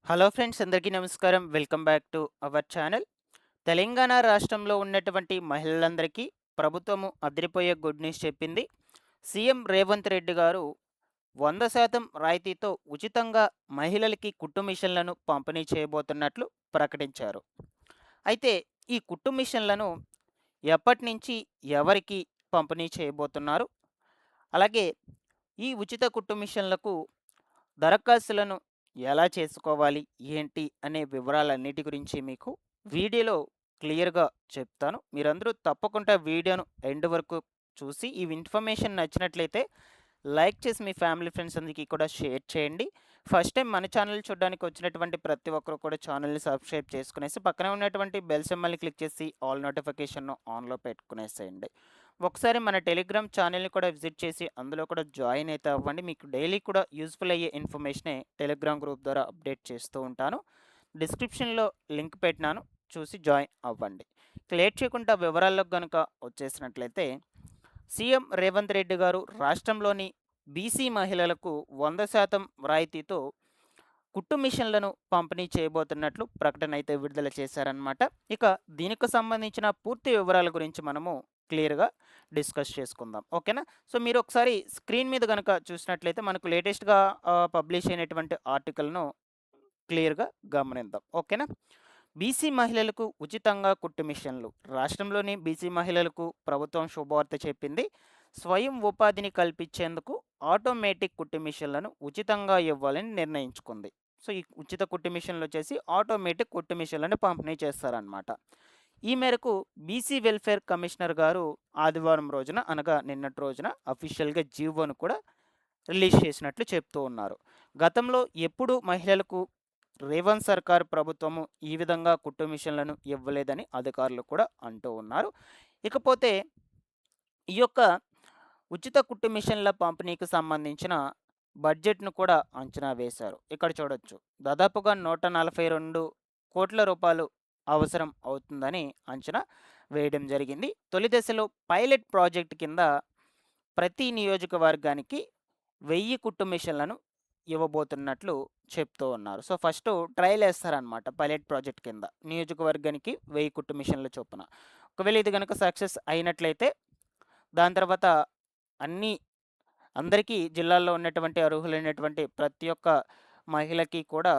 Hello friends, అందరికీ నమస్కారం. Welcome back to our channel. Telangana రాష్ట్రంలో ఉన్నటువంటి మహిళలందరికీ ప్రభుత్వము అదిరిపోయే గుడ్ న్యూస్ చెప్పింది. సీఎం రేవంత్ రెడ్డి గారు 100% రాయితీతో ఉచితంగా మహిళలకి కుట్టు మిషన్లను పంపిణీ చేయబోతున్నట్లు ప్రకటించారు. అయితే ఈ కుట్టు మిషన్లను ఎప్పటినుంచి ఎవరికి పంపిణీ చేయబోతున్నారు? అలాగే ఈ ఉచిత కుట్టు మిషన్లకు దరఖాస్తులను ఎలా చేసుకోవాలి, ఏంటి అనే వివరాలన్నిటి గురించి మీకు వీడియోలో క్లియర్‌గా చెప్తాను. మీరందరూ తప్పకుండా వీడియోను ఎండ్ వరకు చూసి ఈ ఇన్ఫర్మేషన్ నచ్చినట్లయితే లైక్ చేసి మీ ఫ్యామిలీ ఫ్రెండ్స్ అందరికీ కూడా షేర్ చేయండి. ఫస్ట్ టైం మన ఛానల్ చూడడానికి వచ్చినటువంటి ప్రతి ఒక్కరు కూడా ఛానల్‌ని సబ్స్క్రైబ్ చేసుకునేసి పక్కనే ఉన్నటువంటి బెల్ సింబల్‌ని క్లిక్ చేసి ఆల్ నోటిఫికేషన్‌ను ఆన్‌లో పెట్టుకునేసేయండి. ఒకసారి మన టెలిగ్రామ్ ఛానల్‌ని కూడా విజిట్ చేసి అందులో కూడా జాయిన్ అయితే అవ్వండి. మీకు డైలీ కూడా యూజ్‌ఫుల్ అయ్యే ఇన్ఫర్మేషనే టెలిగ్రామ్ గ్రూప్ ద్వారా అప్డేట్ చేస్తూ ఉంటాను. డిస్క్రిప్షన్‌లో లింక్ పెట్టినాను. చూసి జాయిన్ అవ్వండి. లేట్ చేయకుండా వివరాల్లోకి గనుక వచ్చేసినట్లయితే సీఎం రేవంత్ రెడ్డి గారు రాష్ట్రంలోని బీసీ మహిళలకు 100% రాయితీతో కుట్టు మిషన్లను పంపిణీ చేయబోతున్నట్లు ప్రకటన అయితే విడుదల చేశారనమాట. ఇక దీనికి సంబంధించిన పూర్తి వివరాల గురించి మనము క్లియర్‌గా డిస్కస్ చేసుకుందాం. ఓకేనా? సో, మీరు ఒకసారి స్క్రీన్ మీద గనక చూసినట్లయితే మనకు లేటెస్ట్‌గా పబ్లిష్ అయినటువంటి ఆర్టికల్‌ను క్లియర్‌గా గమనిద్దాం. ఓకేనా? బీసీ మహిళలకు ఉచితంగా కుట్టు మిషన్లు. రాష్ట్రంలోని బీసీ మహిళలకు ప్రభుత్వం శుభవార్త చెప్పింది. స్వయం ఉపాధిని కల్పించేందుకు ఆటోమేటిక్ కుట్టు మిషన్లను ఉచితంగా ఇవ్వాలని నిర్ణయించుకుంది. సో, ఈ ఉచిత కుట్టు మిషన్‌లొచ్చేసి ఆటోమేటిక్ కుట్టు మిషన్‌లను పంపిణీ చేస్తారనమాట. ఈ మేరకు బీసీ వెల్ఫేర్ కమిషనర్ గారు ఆదివారం రోజున అనగా నిన్నటి రోజున అఫీషియల్‌గా జీవోను కూడా రిలీజ్ చేసినట్లు చెప్తూ ఉన్నారు. గతంలో ఎప్పుడూ మహిళలకు రేవంత్ సర్కార్ ప్రభుత్వము ఈ విధంగా కుట్టు మిషన్లను ఇవ్వలేదని అధికారులు కూడా అంటూ ఉన్నారు. ఇకపోతే ఈ యొక్క ఉచిత కుట్టు మిషన్ల పంపిణీకి సంబంధించిన బడ్జెట్‌ను కూడా అంచనా వేశారు. ఇక్కడ చూడొచ్చు. దాదాపుగా 142,00,00,000 రూపాయలు అవసరం అవుతుందని అంచనా వేయడం జరిగింది. తొలి దశలో పైలట్ ప్రాజెక్ట్ కింద ప్రతి నియోజకవర్గానికి 1000 కుట్టు మిషన్లను ఇవ్వబోతున్నట్లు చెప్తూ ఉన్నారు. సో, ఫస్టు ట్రయల్ ఏస్తారనమాట పైలట్ ప్రాజెక్ట్ కింద. నియోజకవర్గానికి 1000 కుట్టు మిషన్ల చొప్పున. ఒకవేళ ఇది గనుక సక్సెస్ అయినట్లయితే దాని తర్వాత అన్నీ అందరికీ జిల్లాల్లో ఉన్నటువంటి అర్హులైనటువంటి ప్రతి ఒక్క మహిళకి కూడా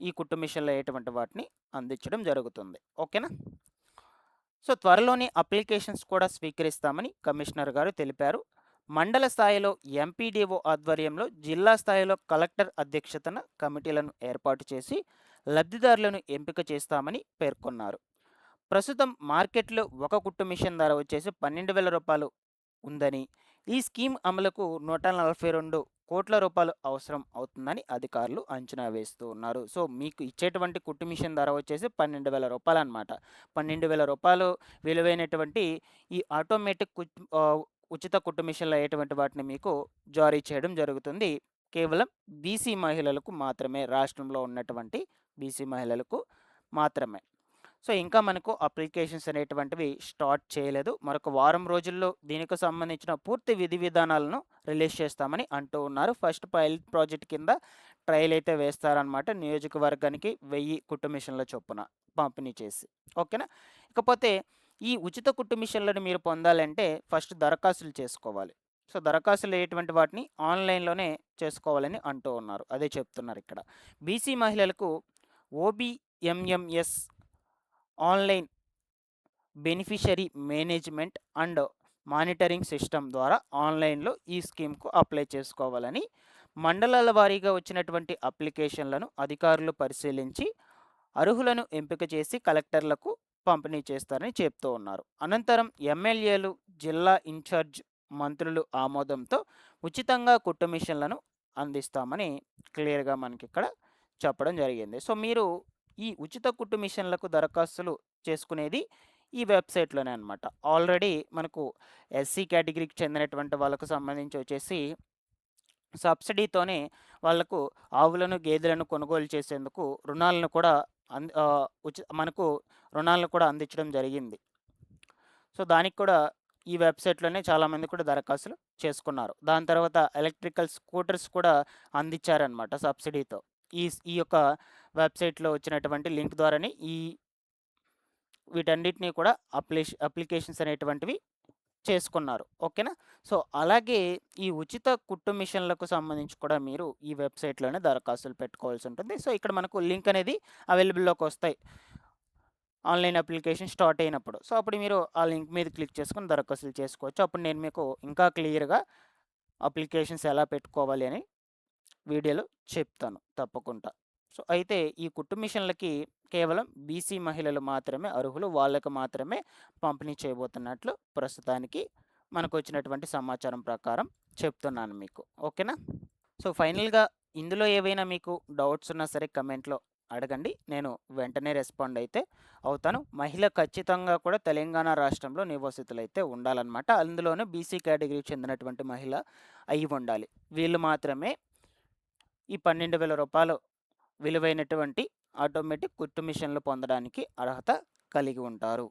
ఈ కుట్టు మిషన్లు అయ్యేటువంటి వాటిని అందించడం జరుగుతుంది. ఓకేనా? సో, త్వరలోనే అప్లికేషన్స్ కూడా స్వీకరిస్తామని కమిషనర్ గారు తెలిపారు. మండల స్థాయిలో ఎంపీడీఓ ఆధ్వర్యంలో జిల్లా స్థాయిలో కలెక్టర్ అధ్యక్షతన కమిటీలను ఏర్పాటు చేసి లబ్ధిదారులను ఎంపిక చేస్తామని పేర్కొన్నారు. ప్రస్తుతం మార్కెట్లో ఒక కుట్టు మిషన్ ధర వచ్చేసి రూ. 12,000 ఉందని, ఈ స్కీమ్ అమలుకు 142,00,00,000 అవసరం అవుతుందని అధికారులు అంచనా వేస్తూ ఉన్నారు. సో, మీకు ఇచ్చేటువంటి కుట్టు మిషన్ ధర వచ్చేసి రూ. 12,000 అనమాట. రూ. 12,000 విలువైనటువంటి ఈ ఆటోమేటిక్ ఉచిత కుట్టు మిషన్లు అయ్యేటువంటి వాటిని మీకు జారీ చేయడం జరుగుతుంది. కేవలం బీసీ మహిళలకు మాత్రమే. రాష్ట్రంలో ఉన్నటువంటి బీసీ మహిళలకు మాత్రమే. సో, ఇంకా మనకు అప్లికేషన్స్ అనేటువంటివి స్టార్ట్ చేయలేదు. మరొక వారం రోజుల్లో దీనికి సంబంధించిన పూర్తి విధి విధానాలను రిలీజ్ చేస్తామని అంటూ ఉన్నారు. ఫస్ట్ పైలట్ ప్రాజెక్ట్ కింద ట్రయల్ అయితే వేస్తారనమాట. నియోజకవర్గానికి 1000 కుట్టు మిషన్ల చొప్పున పంపిణీ చేసి. ఓకేనా? ఇకపోతే ఈ ఉచిత కుట్టు మిషన్లను మీరు పొందాలంటే ఫస్ట్ దరఖాస్తులు చేసుకోవాలి. సో, దరఖాస్తులు అయ్యేటువంటి వాటిని ఆన్‌లైన్‌లోనే చేసుకోవాలని అంటూ ఉన్నారు. అదే చెప్తున్నారిక్కడ. బీసీ మహిళలకు OBMMS online beneficiary management and monitoring system ద్వారా ఆన్‌లైన్‌లో ఈ స్కీమ్‌కు అప్లై చేసుకోవాలని, మండలాల వారీగా వచ్చినటువంటి అప్లికేషన్లను అధికారులు పరిశీలించి అర్హులను ఎంపిక చేసి కలెక్టర్లకు పంపిణీ చేస్తారని చెప్తూ ఉన్నారు. అనంతరం ఎమ్మెల్యేలు, జిల్లా ఇన్ఛార్జ్ మంత్రులు ఆమోదంతో ఉచితంగా కుట్టు మిషన్లను అందిస్తామని క్లియర్‌గా మనకిక్కడ చెప్పడం జరిగింది. సో, మీరు ఈ ఉచిత కుట్టు మిషన్లకు దరఖాస్తులు చేసుకునేది ఈ వెబ్‌సైట్‌లోనే అనమాట. ఆల్రెడీ మనకు ఎస్సీ కేటగిరీకి చెందినటువంటి వాళ్ళకు సంబంధించి వచ్చేసి సబ్సిడీతోనే వాళ్ళకు ఆవులను, గేదెలను కొనుగోలు చేసేందుకు రుణాలను కూడా మనకు రుణాలను కూడా అందించడం జరిగింది. సో, దానికి కూడా ఈ వెబ్‌సైట్‌లోనే చాలామంది కూడా దరఖాస్తులు చేసుకున్నారు. దాని తర్వాత ఎలక్ట్రికల్ స్కూటర్స్ కూడా అందించారనమాట సబ్సిడీతో. ఈ యొక్క వెబ్సైట్లో వచ్చినటువంటి లింక్ ద్వారానే వీటన్నిటిని కూడా అప్లికేషన్స్ అనేటువంటివి చేసుకున్నారు. ఓకేనా. సో అలాగే ఈ ఉచిత కుట్టు మిషన్లకు సంబంధించి కూడా మీరు ఈ వెబ్సైట్లోనే దరఖాస్తులు పెట్టుకోవాల్సి ఉంటుంది. సో ఇక్కడ మనకు లింక్ అనేది అవైలబుల్లోకి వస్తాయి ఆన్లైన్ అప్లికేషన్ స్టార్ట్ అయినప్పుడు. సో అప్పుడు మీరు ఆ లింక్ మీద క్లిక్ చేసుకొని దరఖాస్తులు చేసుకోవచ్చు. అప్పుడు నేను మీకు ఇంకా క్లియర్గా అప్లికేషన్స్ ఎలా పెట్టుకోవాలి అని వీడియోలో చెప్తాను తప్పకుండా. సో అయితే ఈ కుట్టు మిషన్లకి కేవలం బీసీ మహిళలు మాత్రమే అర్హులు. వాళ్ళకు మాత్రమే పంపిణీ చేయబోతున్నట్లు ప్రస్తుతానికి మనకు వచ్చినటువంటి సమాచారం ప్రకారం చెప్తున్నాను మీకు. ఓకేనా. సో ఫైనల్గా ఇందులో ఏవైనా మీకు డౌట్స్ ఉన్నా సరే కమెంట్లో అడగండి, నేను వెంటనే రెస్పాండ్ అయితే అవుతాను. మహిళ ఖచ్చితంగా కూడా తెలంగాణ రాష్ట్రంలో నివాసితులైతే ఉండాలన్నమాట. అందులోనే బీసీ కేటగిరీకి చెందినటువంటి మహిళ అయి ఉండాలి. వీళ్ళు మాత్రమే ఈ 12,000 రూపాయలు విలువైనటువంటి ఆటోమేటిక్ కుట్టు మిషన్లు పొందడానికి అర్హత కలిగి ఉంటారు.